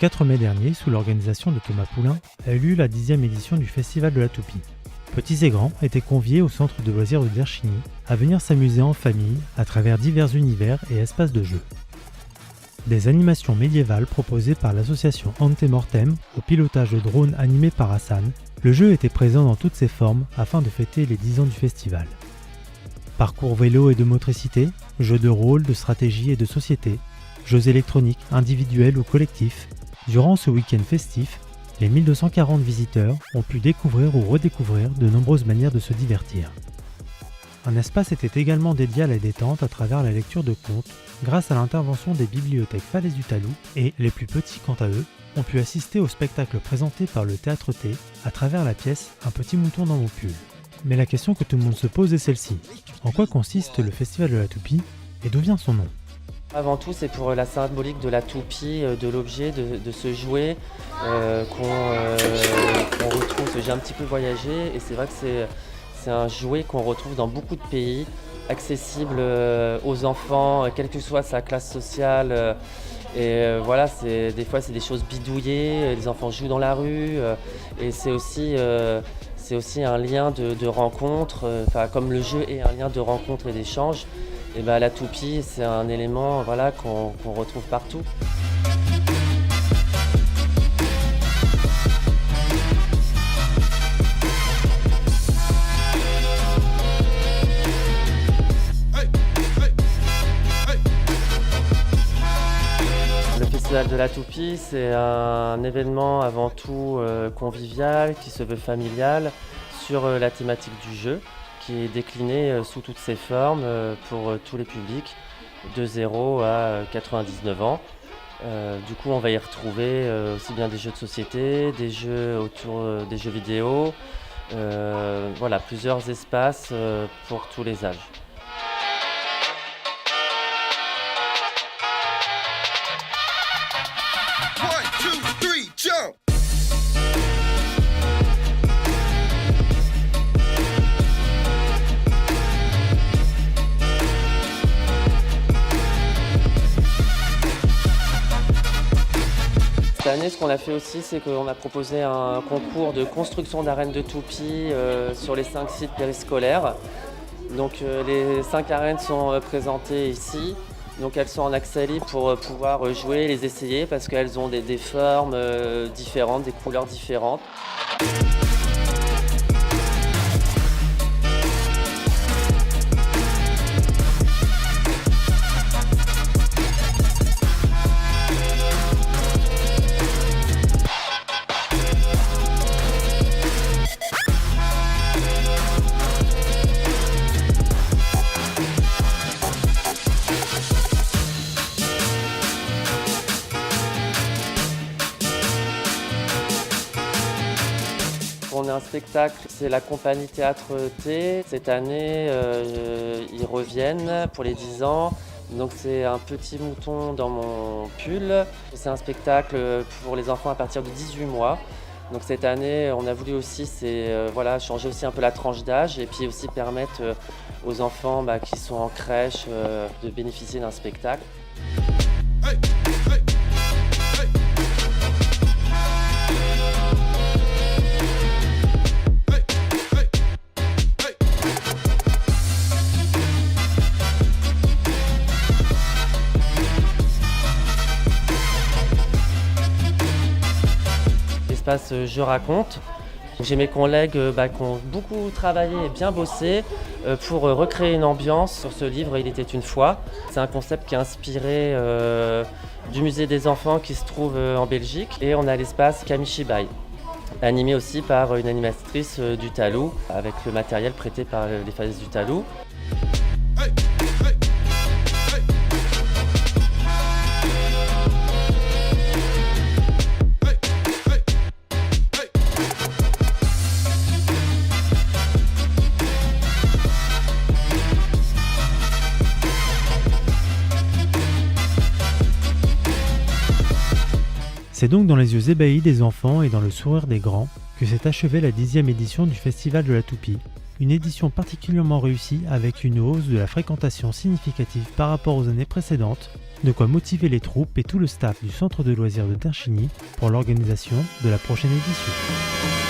4 mai dernier, sous l'organisation de Thomas Poulain, a eu lieu la 10e édition du Festival de la Toupie. Petits et grands étaient conviés au centre de loisirs de Derchigny à venir s'amuser en famille à travers divers univers et espaces de jeu. Des animations médiévales proposées par l'association Antemortem au pilotage de drones animé par Hassan, le jeu était présent dans toutes ses formes afin de fêter les 10 ans du festival. Parcours vélo et de motricité, jeux de rôle, de stratégie et de société, jeux électroniques individuels ou collectifs, durant ce week-end festif, les 1240 visiteurs ont pu découvrir ou redécouvrir de nombreuses manières de se divertir. Un espace était également dédié à la détente à travers la lecture de contes, grâce à l'intervention des bibliothèques Falaise du Talou et, les plus petits quant à eux, ont pu assister au spectacle présenté par le Théâtre T à travers la pièce Un petit mouton dans mon pull. Mais la question que tout le monde se pose est celle-ci. En quoi consiste le Festival de la Toupie et d'où vient son nom ? Avant tout, c'est pour la symbolique de la toupie, de l'objet, de ce jouet qu'on retrouve. J'ai un petit peu voyagé et c'est vrai que c'est un jouet qu'on retrouve dans beaucoup de pays, accessible aux enfants, quelle que soit sa classe sociale. Voilà, des fois c'est des choses bidouillées, les enfants jouent dans la rue et c'est aussi un lien de rencontre, comme le jeu est un lien de rencontre et d'échange. Et la toupie, c'est un élément qu'on retrouve partout. Le Festival de la Toupie, c'est un événement avant tout convivial, qui se veut familial, sur la thématique du jeu, qui est décliné sous toutes ses formes pour tous les publics, de 0 à 99 ans. Du coup, on va y retrouver aussi bien des jeux de société, des jeux autour des jeux vidéo, plusieurs espaces pour tous les âges. Cette année, ce qu'on a fait aussi, c'est qu'on a proposé un concours de construction d'arènes de toupie sur les 5 sites périscolaires. Donc les 5 arènes sont présentées ici. Donc elles sont en accès libre pour pouvoir jouer, les essayer parce qu'elles ont des formes différentes, des couleurs différentes. On a un spectacle, c'est la compagnie Théâtre T. Cette année, ils reviennent pour les 10 ans. Donc c'est un petit mouton dans mon pull. C'est un spectacle pour les enfants à partir de 18 mois. Donc cette année, on a voulu aussi changer aussi un peu la tranche d'âge et puis aussi permettre aux enfants qui sont en crèche de bénéficier d'un spectacle. Hey, hey. Je raconte. J'ai mes collègues qui ont beaucoup travaillé et bien bossé pour recréer une ambiance sur ce livre Il était une fois. C'est un concept qui est inspiré du musée des enfants qui se trouve en Belgique et on a l'espace Kamishibai, animé aussi par une animatrice du Talou avec le matériel prêté par les Falaises du Talou. Hey. C'est donc dans les yeux ébahis des enfants et dans le sourire des grands que s'est achevée la 10e édition du Festival de la Toupie, une édition particulièrement réussie avec une hausse de la fréquentation significative par rapport aux années précédentes, De quoi motiver les troupes et tout le staff du centre de loisirs de Derchigny pour l'organisation de la prochaine édition.